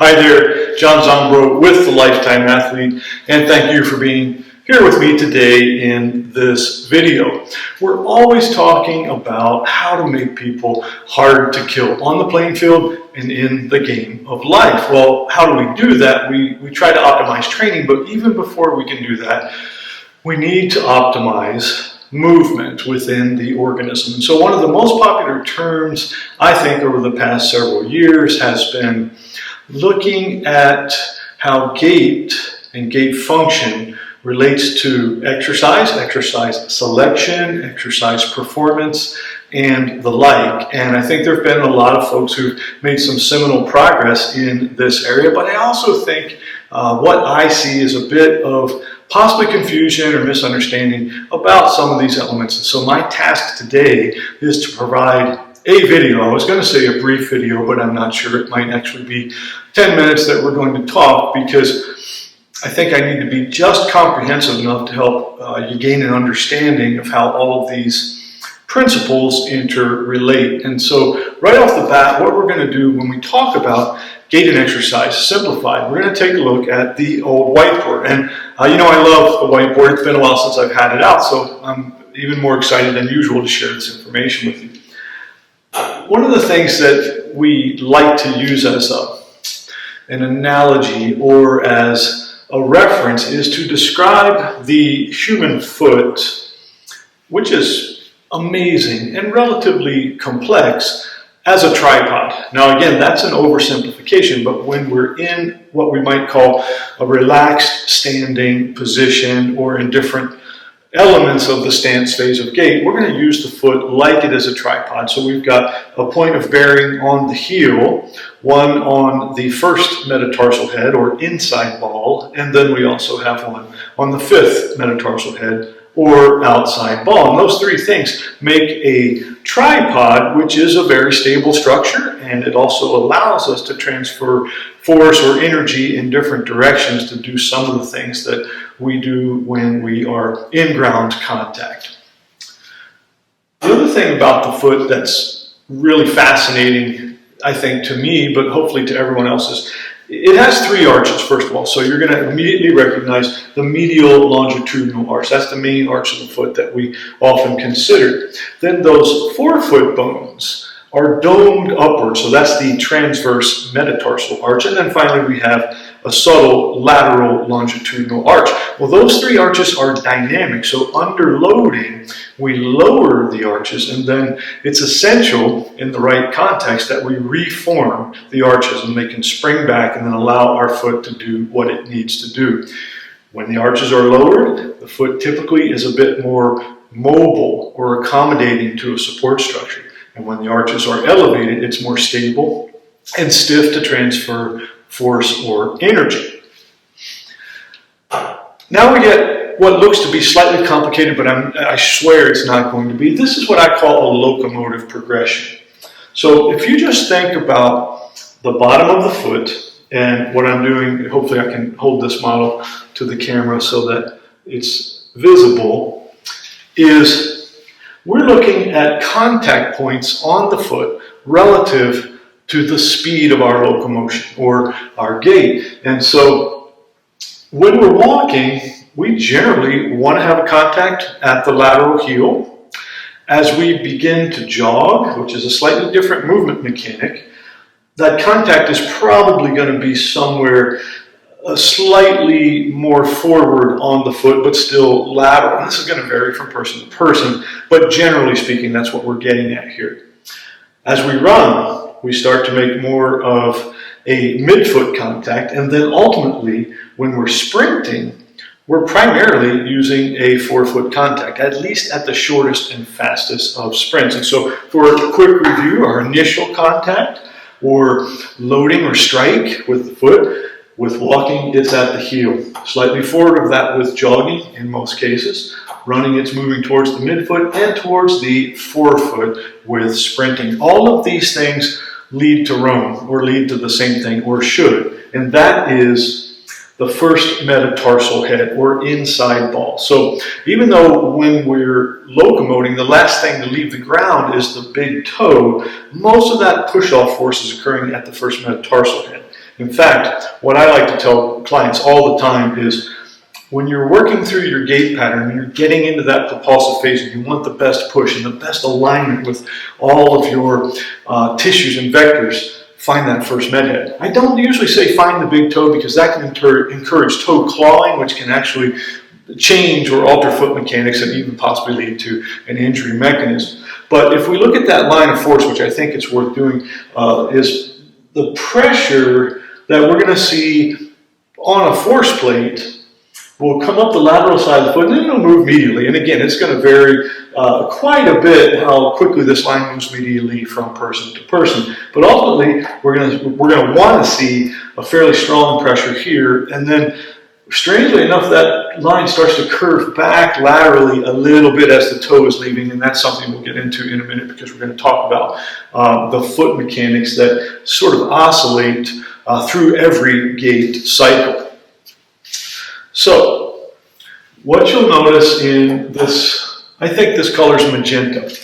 Hi there, John Zombro with The Lifetime Athlete, and thank you for being here with me today in this video. We're always talking about how to make people hard to kill on the playing field and in the game of life. Well, how do we do that? We try to optimize training, but even before we can do that, we need to optimize movement within the organism. And so one of the most popular terms, I think, over the past several years has been looking at how gait and gait function relates to exercise selection, exercise performance, and the like. And I think there have been a lot of folks who've made some seminal progress in this area, but I also think what I see is a bit of possibly confusion or misunderstanding about some of these elements. And so my task today is to provide a video. I was going to say a brief video, but I'm not sure. It might actually be 10 minutes that we're going to talk, because I think I need to be just comprehensive enough to help you gain an understanding of how all of these principles interrelate. And so right off the bat, what we're going to do when we talk about Gait and Exercise Simplified, we're going to take a look at the old whiteboard. And I love the whiteboard. It's been a while since I've had it out, so I'm even more excited than usual to share this information with you. One of the things that we like to use as an analogy or as a reference is to describe the human foot, which is amazing and relatively complex, as a tripod. Now again, that's an oversimplification, but when we're in what we might call a relaxed standing position or in different elements of the stance phase of gait, we're going to use the foot like it is a tripod. So we've got a point of bearing on the heel, one on the first metatarsal head or inside ball, and then we also have one on the fifth metatarsal head or outside ball. And those three things make a tripod, which is a very stable structure, and it also allows us to transfer force or energy in different directions to do some of the things that we do when we are in ground contact. The other thing about the foot that's really fascinating, I think, to me, but hopefully to everyone else, is it has three arches, first of all. So you're going to immediately recognize the medial longitudinal arch. That's the main arch of the foot that we often consider. Then those forefoot bones are domed upwards. So that's the transverse metatarsal arch. And then finally we have a subtle lateral longitudinal arch. Well, those three arches are dynamic. So under loading, we lower the arches, and then it's essential in the right context that we reform the arches and they can spring back and then allow our foot to do what it needs to do. When the arches are lowered, the foot typically is a bit more mobile or accommodating to a support structure. And when the arches are elevated, it's more stable and stiff to transfer force or energy. Now we get what looks to be slightly complicated, but I swear it's not going to be. This is what I call a locomotive progression. So if you just think about the bottom of the foot, and what I'm doing, hopefully I can hold this model to the camera so that it's visible, is we're looking at contact points on the foot relative to the speed of our locomotion or our gait. And so when we're walking, we generally want to have a contact at the lateral heel. As we begin to jog, which is a slightly different movement mechanic, that contact is probably going to be somewhere slightly more forward on the foot, but still lateral. And this is going to vary from person to person, but generally speaking, that's what we're getting at here. As we run, we start to make more of a midfoot contact, and then ultimately, when we're sprinting, we're primarily using a forefoot contact, at least at the shortest and fastest of sprints. And so for a quick review, our initial contact, or loading or strike with the foot, with walking, it's at the heel. Slightly forward of that with jogging in most cases. Running, it's moving towards the midfoot and towards the forefoot with sprinting. All of these things lead to Rome, or lead to the same thing, or should. And that is the first metatarsal head, or inside ball. So even though when we're locomoting, the last thing to leave the ground is the big toe, most of that push-off force is occurring at the first metatarsal head. In fact, what I like to tell clients all the time is when you're working through your gait pattern, you're getting into that propulsive phase and you want the best push and the best alignment with all of your tissues and vectors, find that first med head. I don't usually say find the big toe because that can encourage toe clawing, which can actually change or alter foot mechanics and even possibly lead to an injury mechanism. But if we look at that line of force, which I think it's worth doing, is the pressure that we're going to see on a force plate will come up the lateral side of the foot and then it'll move medially. And again, it's going to vary quite a bit how quickly this line moves medially from person to person. But ultimately, we're going to want to see a fairly strong pressure here. And then, strangely enough, that line starts to curve back laterally a little bit as the toe is leaving. And that's something we'll get into in a minute because we're going to talk about the foot mechanics that sort of oscillate through every gait cycle. So, what you'll notice in this, I think this color is magenta.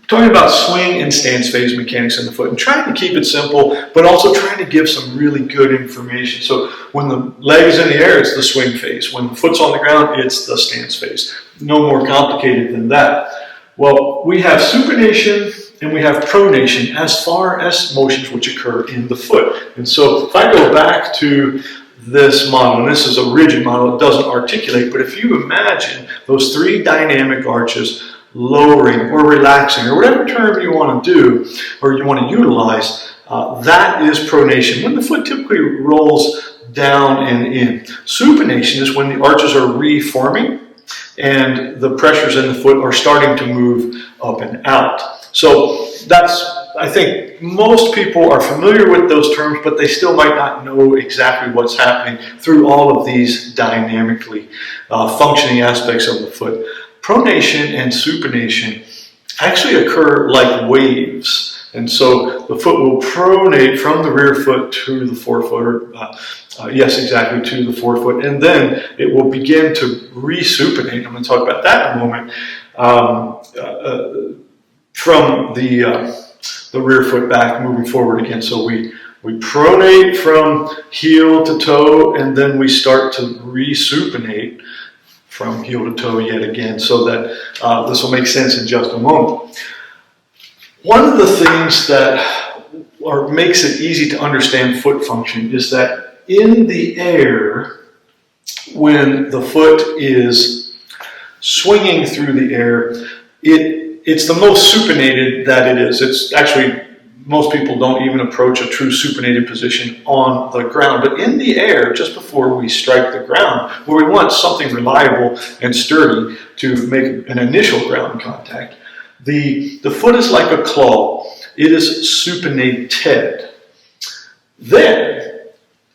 Talking about swing and stance phase mechanics in the foot and trying to keep it simple, but also trying to give some really good information. So when the leg is in the air, it's the swing phase. When the foot's on the ground, it's the stance phase. No more complicated than that. Well, we have supination and we have pronation as far as motions which occur in the foot. And so if I go back to this model, and this is a rigid model, it doesn't articulate, but if you imagine those three dynamic arches lowering or relaxing, or whatever term you want to do, or you want to utilize, that is pronation, when the foot typically rolls down and in. Supination is when the arches are reforming and the pressures in the foot are starting to move up and out. So that's, I think most people are familiar with those terms, but they still might not know exactly what's happening through all of these dynamically functioning aspects of the foot. Pronation and supination actually occur like waves. And so the foot will pronate from the rear foot to the forefoot, yes, exactly, to the forefoot, and then it will begin to resupinate. I'm going to talk about that in a moment, from the rear foot back, moving forward again. So we pronate from heel to toe, and then we start to resupinate from heel to toe yet again, so that this will make sense in just a moment. One of the things that makes it easy to understand foot function is that in the air, when the foot is swinging through the air, it's the most supinated that it is. It's actually, most people don't even approach a true supinated position on the ground. But in the air, just before we strike the ground, where we want something reliable and sturdy to make an initial ground contact, the foot is like a claw. It is supinated. Then,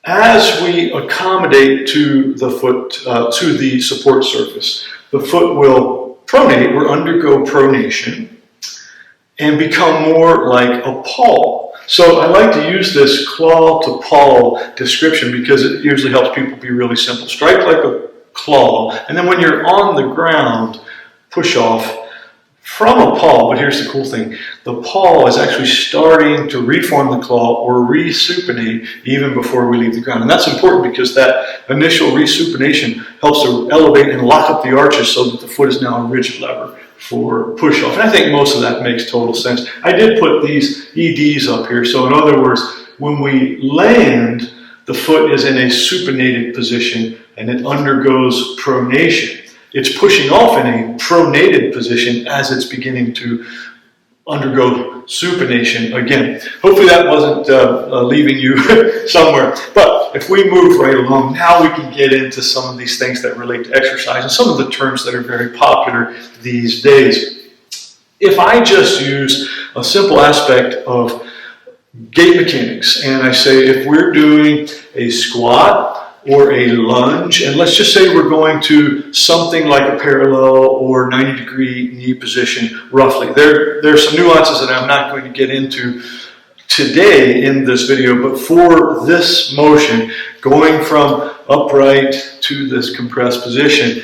as we accommodate to the foot, to the support surface, the foot will pronate or undergo pronation and become more like a paw. So I like to use this claw to paw description because it usually helps people be really simple. Strike like a claw, and then when you're on the ground, push off from a paw. But here's the cool thing. The paw is actually starting to reform the claw or resupinate even before we leave the ground. And that's important because that initial resupination helps to elevate and lock up the arches so that the foot is now a rigid lever for push off. And I think most of that makes total sense. I did put these EDs up here. So in other words, when we land, the foot is in a supinated position and it undergoes pronation. It's pushing off in a pronated position as it's beginning to undergo supination again. Hopefully that wasn't leaving you somewhere. But if we move right along, now we can get into some of these things that relate to exercise and some of the terms that are very popular these days. If I just use a simple aspect of gait mechanics and I say if we're doing a squat or a lunge, and let's just say we're going to something like a parallel or 90-degree knee position, roughly. There's some nuances that I'm not going to get into today in this video, but for this motion, going from upright to this compressed position,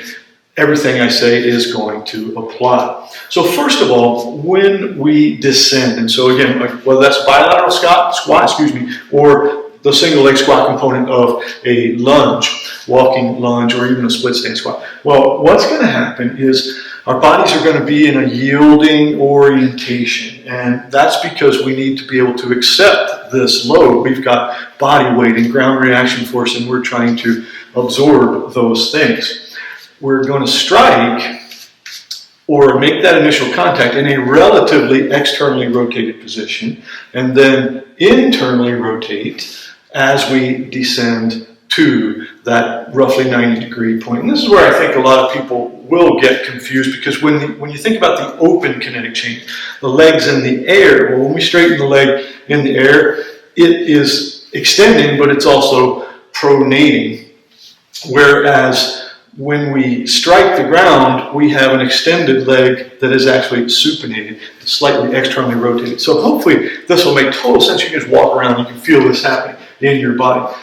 everything I say is going to apply. So first of all, when we descend, and so again, whether that's bilateral squat, or the single leg squat component of a lunge, walking lunge, or even a split stance squat. Well, what's going to happen is our bodies are going to be in a yielding orientation, and that's because we need to be able to accept this load. We've got body weight and ground reaction force, and we're trying to absorb those things. We're going to strike or make that initial contact in a relatively externally rotated position, and then internally rotate as we descend to that roughly 90-degree point. And this is where I think a lot of people will get confused, because when you think about the open kinetic chain, the legs in the air, well, when we straighten the leg in the air, it is extending, but it's also pronating. Whereas when we strike the ground, we have an extended leg that is actually supinated, slightly externally rotated. So hopefully this will make total sense. You can just walk around, you can feel this happening in your body.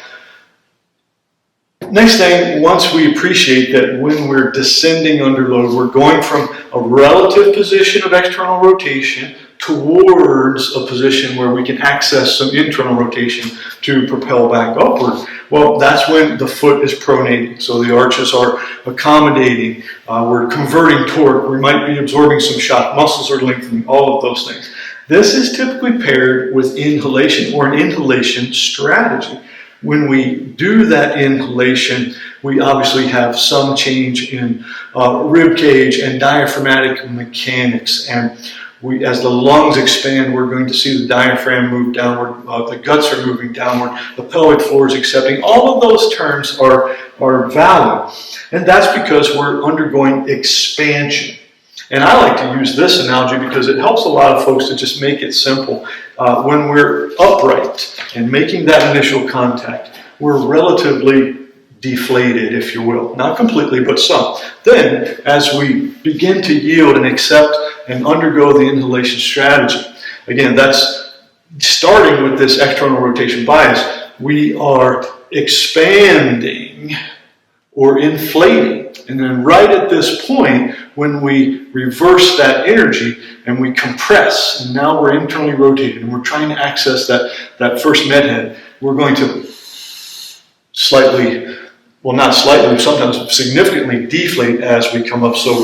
Next thing, once we appreciate that when we're descending under load, we're going from a relative position of external rotation towards a position where we can access some internal rotation to propel back upward. Well, that's when the foot is pronating. So the arches are accommodating. We're converting torque. We might be absorbing some shock. Muscles are lengthening, all of those things. This is typically paired with inhalation or an inhalation strategy. When we do that inhalation, we obviously have some change in rib cage and diaphragmatic mechanics. And as the lungs expand, we're going to see the diaphragm move downward, the guts are moving downward, the pelvic floor is accepting. All of those terms are valid. And that's because we're undergoing expansion. And I like to use this analogy because it helps a lot of folks to just make it simple. When we're upright and making that initial contact, we're relatively deflated, if you will. Not completely, but some. Then, as we begin to yield and accept and undergo the inhalation strategy, again, that's starting with this external rotation bias, we are expanding or inflating. And then right at this point, when we reverse that energy and we compress, and now we're internally rotated and we're trying to access that first med head, we're going to slightly, well, not slightly, sometimes significantly deflate as we come up. So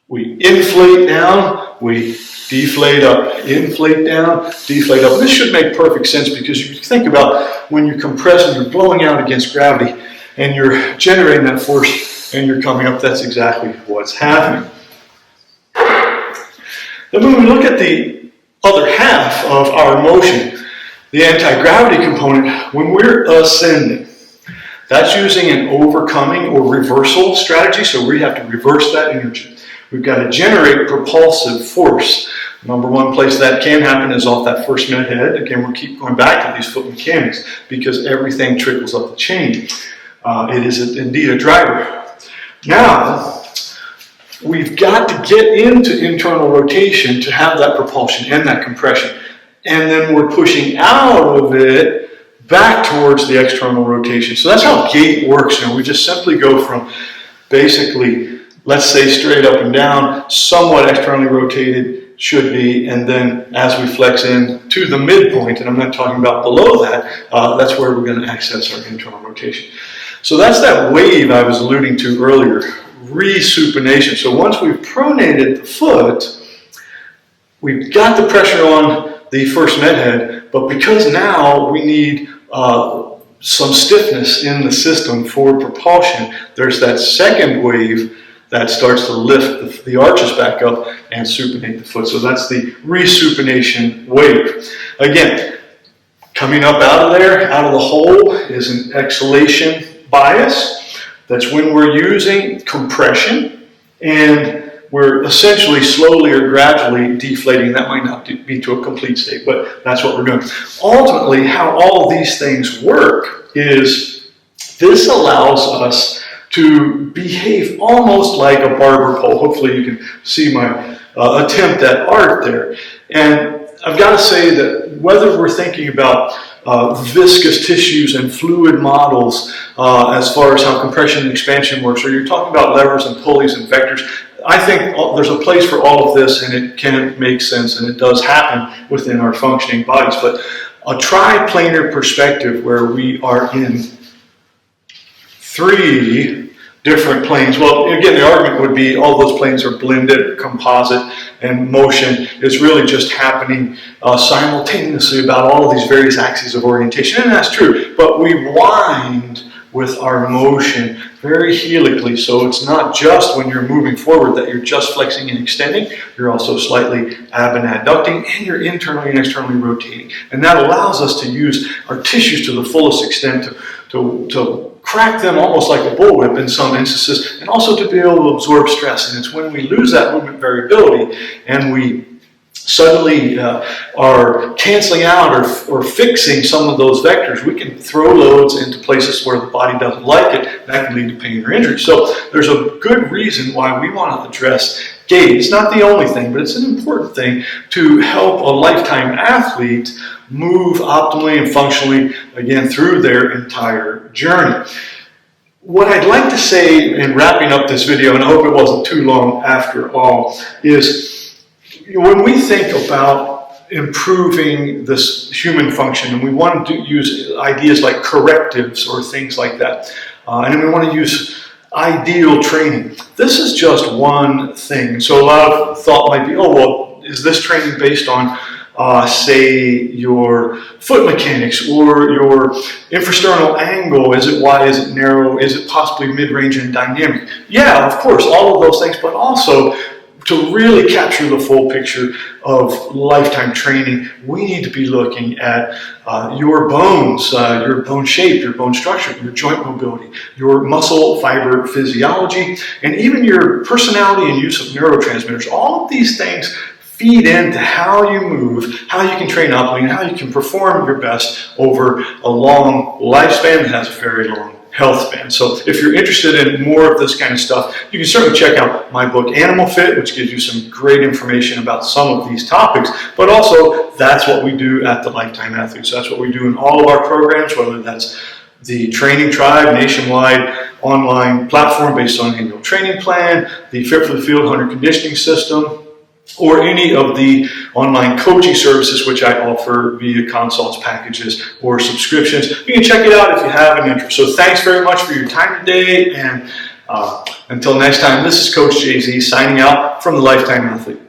we inflate down, we deflate up, inflate down, deflate up. This should make perfect sense, because you think about when you compress and you're blowing out against gravity and you're generating that force and you're coming up, that's exactly what's happening. Then when we look at the other half of our motion, the anti-gravity component, when we're ascending, that's using an overcoming or reversal strategy. So we have to reverse that energy. We've got to generate propulsive force. Number one place that can happen is off that first med head. Again, we'll keep going back to these foot mechanics because everything trickles up the chain. It is indeed a driver. Now, we've got to get into internal rotation to have that propulsion and that compression. And then we're pushing out of it back towards the external rotation. So that's how gait works. We just simply go from basically, let's say straight up and down, somewhat externally rotated, should be, and then as we flex in to the midpoint, and I'm not talking about below that, that's where we're going to access our internal rotation. So that's that wave I was alluding to earlier, resupination. So once we've pronated the foot, we've got the pressure on the first med head, but because now we need some stiffness in the system for propulsion, there's that second wave that starts to lift the arches back up and supinate the foot. So that's the resupination wave. Again, coming up out of there, out of the hole, is an exhalation bias. That's when we're using compression and we're essentially slowly or gradually deflating. That might not be to a complete state, but that's what we're doing. Ultimately, how all of these things work is this allows us to behave almost like a barber pole. Hopefully you can see my attempt at art there. And I've got to say that whether we're thinking about viscous tissues and fluid models as far as how compression and expansion works, or you're talking about levers and pulleys and vectors, I think there's a place for all of this, and it can make sense, and it does happen within our functioning bodies. But a triplanar perspective where we are in 3 different planes. Well, again, the argument would be all those planes are blended, composite, and motion is really just happening simultaneously about all of these various axes of orientation, and that's true, but we wind with our motion very helically, so it's not just when you're moving forward that you're just flexing and extending, you're also slightly ab and adducting, and you're internally and externally rotating, and that allows us to use our tissues to the fullest extent to crack them almost like a bullwhip in some instances, and also to be able to absorb stress. And it's when we lose that movement variability and we suddenly are canceling out or fixing some of those vectors, we can throw loads into places where the body doesn't like it. That can lead to pain or injury. So there's a good reason why we want to address gait. It's not the only thing, but it's an important thing to help a lifetime athlete move optimally and functionally, again, through their entire journey. What I'd like to say in wrapping up this video, and I hope it wasn't too long after all, is when we think about improving this human function, and we want to use ideas like correctives or things like that, and we want to use ideal training. This is just one thing. So a lot of thought might be, oh, well, is this training based on say your foot mechanics or your infrasternal angle? Is it wide? Is it narrow? Is it possibly mid-range and dynamic? Yeah, of course, all of those things, but also to really capture the full picture of lifetime training, we need to be looking at your bones, your bone shape, your bone structure, your joint mobility, your muscle fiber physiology, and even your personality and use of neurotransmitters. All of these things feed into how you move, how you can train optimally, and how you can perform your best over a long lifespan that has a very long health span. So if you're interested in more of this kind of stuff, you can certainly check out my book, Animal Fit, which gives you some great information about some of these topics, but also that's what we do at the Lifetime Athlete. So that's what we do in all of our programs, whether that's the Training Tribe, nationwide online platform based on an annual training plan, the Fit for the Field 100 conditioning system, or any of the online coaching services which I offer via consults, packages, or subscriptions. You can check it out if you have an interest. So thanks very much for your time today, and until next time, this is Coach Jay-Z signing out from the Lifetime Athlete.